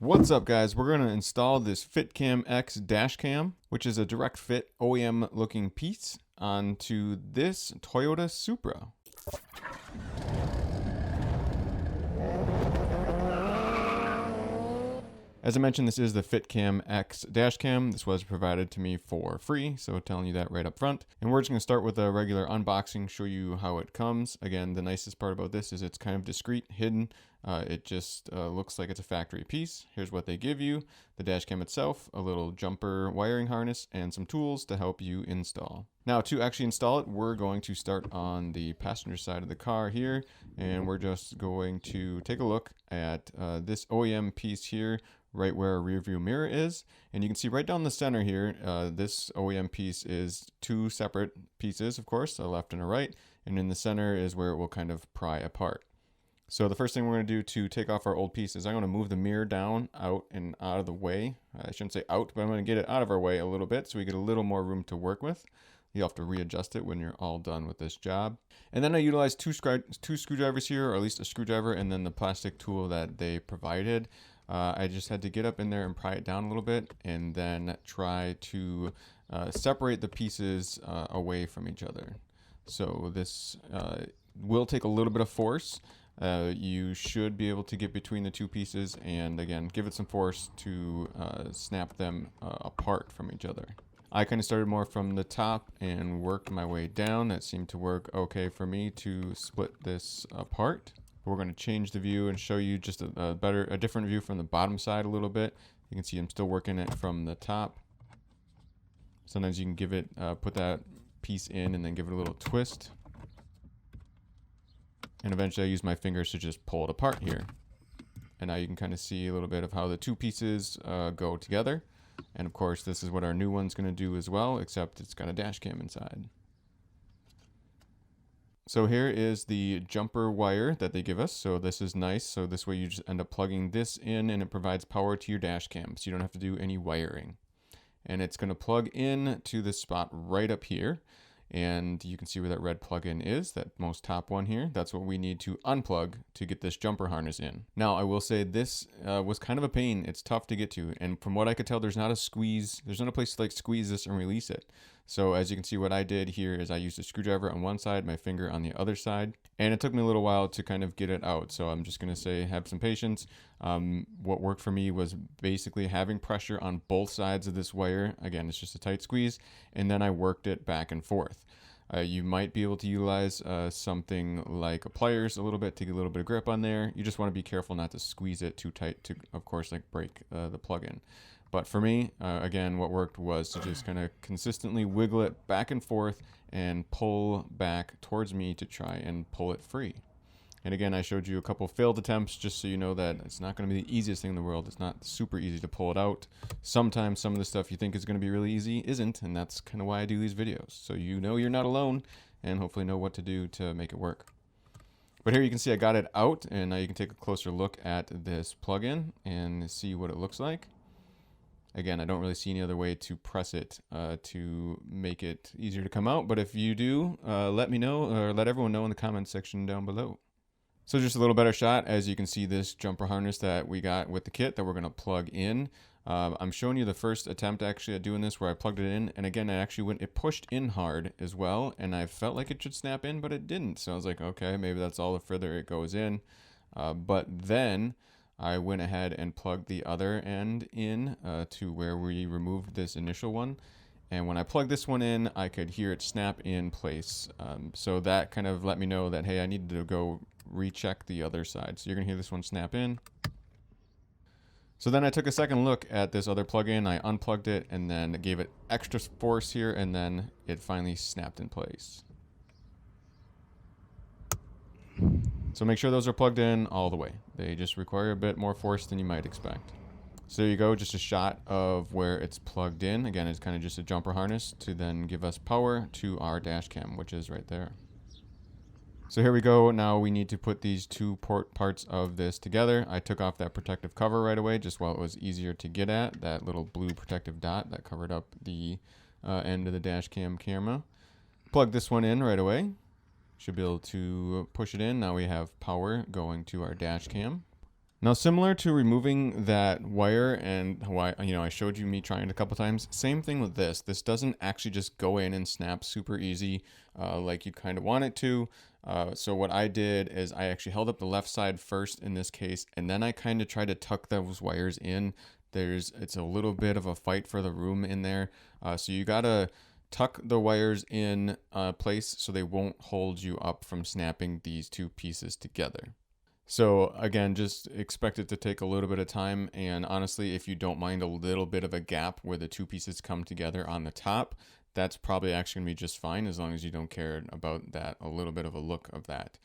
What's up, guys? We're going to install this Fitcamx Dashcam, which is a direct fit OEM looking piece, onto this Toyota Supra. As I mentioned, this is the Fitcamx Dashcam. This was provided to me for free, so telling you that right up front. And we're just going to start with a regular unboxing, show you how it comes. Again, the nicest part about this is it's kind of discreet, hidden. It just looks like it's a factory piece. Here's what they give you: the dashcam itself, a little jumper wiring harness, and some tools to help you install. Now, to actually install it, we're going to start on the passenger side of the car here, and we're just going to take a look at this OEM piece here, right where our rear view mirror is. And you can see right down the center here, this OEM piece is two separate pieces, of course, a left and a right, and in the center is where it will kind of pry apart. So the first thing we're going to do to take off our old piece is I'm going to move the mirror down, out, and out of the way. I shouldn't say out, but I'm going to get it out of our way a little bit so we get a little more room to work with. You'll have to readjust it when you're all done with this job. And then I utilized two screwdrivers here, or at least a screwdriver, and then the plastic tool that they provided. I just had to get up in there and pry it down a little bit, and then try to separate the pieces away from each other. So this will take a little bit of force. You should be able to get between the two pieces and, again, give it some force to snap them apart from each other. I kind of started more from the top and worked my way down. That seemed to work okay for me to split this apart. We're going to change the view and show you just a different view from the bottom side a little bit. You can see I'm still working it from the top. Sometimes you can give it, put that piece in and then give it a little twist. And eventually I use my fingers to just pull it apart here. And now you can kind of see a little bit of how the two pieces go together. And of course, this is what our new one's going to do as well, except it's got a dash cam inside. So here is the jumper wire that they give us. So this is nice. So this way you just end up plugging this in and it provides power to your dash cam. So you don't have to do any wiring. And it's going to plug in to this spot right up here. And you can see where that red plug-in is, that most top one here. That's what we need to unplug to get this jumper harness in. Now, I will say this was kind of a pain. It's tough to get to. And from what I could tell, there's not a squeeze. There's not a place to like squeeze this and release it. So as you can see, what I did here is I used a screwdriver on one side, my finger on the other side. And it took me a little while to kind of get it out. So I'm just going to say, have some patience. What worked for me was basically having pressure on both sides of this wire. Again, it's just a tight squeeze. And then I worked it back and forth. You might be able to utilize something like pliers a little bit to get a little bit of grip on there. You just want to be careful not to squeeze it too tight to, of course, like break the plug-in. But for me, again, what worked was to just kind of consistently wiggle it back and forth and pull back towards me to try and pull it free. And again, I showed you a couple failed attempts just so you know that it's not going to be the easiest thing in the world. It's not super easy to pull it out. Sometimes some of the stuff you think is going to be really easy isn't, and that's kind of why I do these videos. So you know you're not alone and hopefully know what to do to make it work. But here you can see I got it out, and now you can take a closer look at this plug-in and see what it looks like. Again, I don't really see any other way to press it to make it easier to come out. But if you do, let me know, or let everyone know in the comments section down below. So just a little better shot, as you can see this jumper harness that we got with the kit that we're going to plug in. I'm showing you the first attempt actually at doing this where I plugged it in. And again, it pushed in hard as well. And I felt like it should snap in, but it didn't. So I was like, okay, maybe that's all the further it goes in. But then I went ahead and plugged the other end in to where we removed this initial one. And when I plugged this one in, I could hear it snap in place. So that kind of let me know that, hey, I need to go recheck the other side. So you're going to hear this one snap in. So then I took a second look at this other plug-in. I unplugged it and then gave it extra force here, and then it finally snapped in place. So make sure those are plugged in all the way. They just require a bit more force than you might expect. So there you go, just a shot of where it's plugged in. Again, it's kind of just a jumper harness to then give us power to our dash cam, which is right there. So here we go. Now we need to put these two parts of this together. I took off that protective cover right away, just while it was easier to get at, that little blue protective dot that covered up the end of the dash cam camera. Plug this one in right away. Should be able to push it in. Now we have power going to our dash cam. Now, similar to removing that wire and how I showed you me trying it a couple times, same thing with this. This doesn't actually just go in and snap super easy like you kind of want it to. So what I did is I actually held up the left side first in this case, and then I kind of tried to tuck those wires in. It's a little bit of a fight for the room in there. So you gotta tuck the wires in place so they won't hold you up from snapping these two pieces together. So again, just expect it to take a little bit of time. And honestly, if you don't mind a little bit of a gap where the two pieces come together on the top, that's probably actually gonna be just fine as long as you don't care about that, a little bit of a look of that.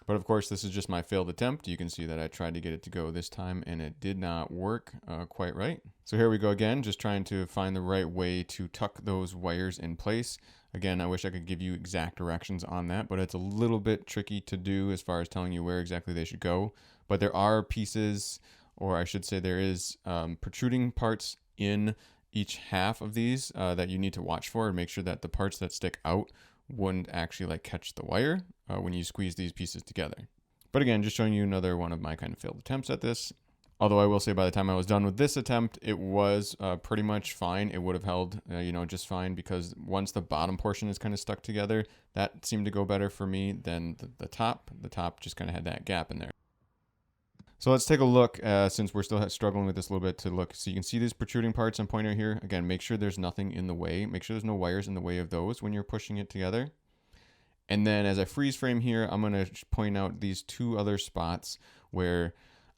But of course, this is just my failed attempt. You can see that I tried to get it to go this time and it did not work quite right. So here we go again, just trying to find the right way to tuck those wires in place. Again, I wish I could give you exact directions on that, but it's a little bit tricky to do as far as telling you where exactly they should go. But there are pieces, or I should say there is protruding parts in each half of these that you need to watch for and make sure that the parts that stick out wouldn't actually like catch the wire when you squeeze these pieces together. But again, just showing you another one of my kind of failed attempts at this. Although I will say by the time I was done with this attempt, it was pretty much fine. It would have held, just fine, because once the bottom portion is kind of stuck together, that seemed to go better for me than the top. The top just kind of had that gap in there. So let's take a look, since we're still struggling with this a little bit, to look. So you can see these protruding parts I'm pointing out here. Again, make sure there's nothing in the way. Make sure there's no wires in the way of those when you're pushing it together. And then as I freeze frame here, I'm going to point out these two other spots where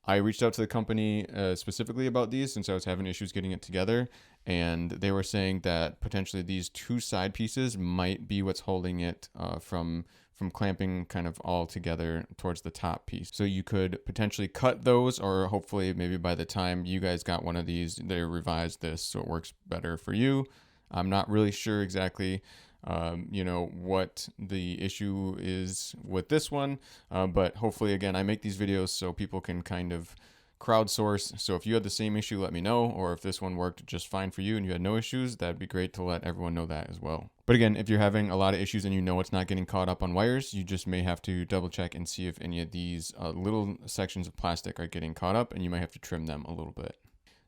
I reached out to the company specifically about these since I was having issues getting it together. And they were saying that potentially these two side pieces might be what's holding it from clamping kind of all together towards the top piece. So you could potentially cut those, or hopefully maybe by the time you guys got one of these, they revised this so it works better for you. I'm not really sure exactly what the issue is with this one, but hopefully, again, I make these videos so people can kind of crowdsource. So if you had the same issue, let me know, or if this one worked just fine for you and you had no issues, that'd be great to let everyone know that as well. But again, if you're having a lot of issues and you know it's not getting caught up on wires, you just may have to double check and see if any of these little sections of plastic are getting caught up, and you might have to trim them a little bit.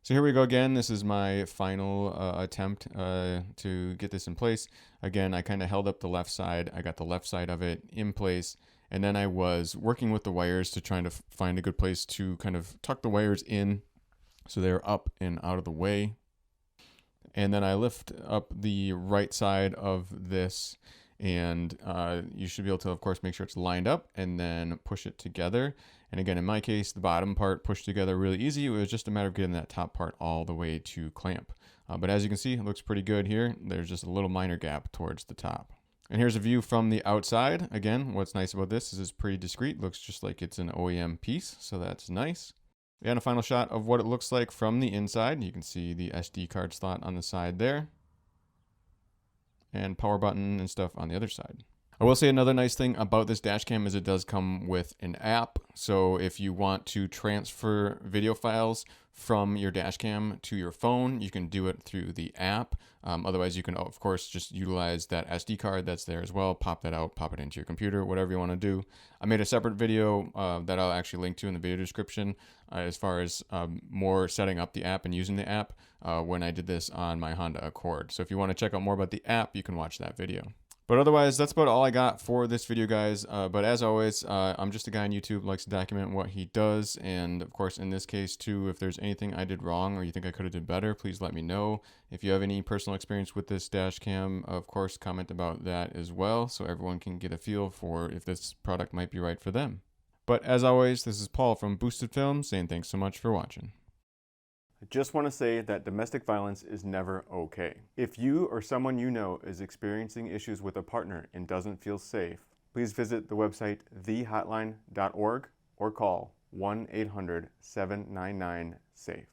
So here we go again. This is my final attempt to get this in place. Again, I kind of held up the left side. I got the left side of it in place. And then I was working with the wires to try to find a good place to kind of tuck the wires in so they're up and out of the way. And then I lift up the right side of this, and you should be able to, of course, make sure it's lined up and then push it together. And again, in my case, the bottom part pushed together really easy. It was just a matter of getting that top part all the way to clamp. But as you can see, it looks pretty good here. There's just a little minor gap towards the top. And here's a view from the outside. Again, what's nice about this is it's pretty discreet. Looks just like it's an OEM piece, so that's nice. And a final shot of what it looks like from the inside. You can see the SD card slot on the side there, and power button and stuff on the other side. I will say another nice thing about this dash cam is it does come with an app. So if you want to transfer video files from your dash cam to your phone, you can do it through the app. Otherwise, you can, of course, just utilize that SD card that's there as well. Pop that out, pop it into your computer, whatever you want to do. I made a separate video that I'll actually link to in the video description as far as more setting up the app and using the app when I did this on my Honda Accord. So if you want to check out more about the app, you can watch that video. But otherwise, that's about all I got for this video, guys. But as always, I'm just a guy on YouTube who likes to document what he does. And of course, in this case too, if there's anything I did wrong or you think I could have did better, please let me know. If you have any personal experience with this dash cam, of course, comment about that as well, so everyone can get a feel for if this product might be right for them. But as always, this is Paul from Boosted Film saying thanks so much for watching. I just want to say that domestic violence is never okay. If you or someone you know is experiencing issues with a partner and doesn't feel safe, please visit the website thehotline.org or call 1-800-799-SAFE.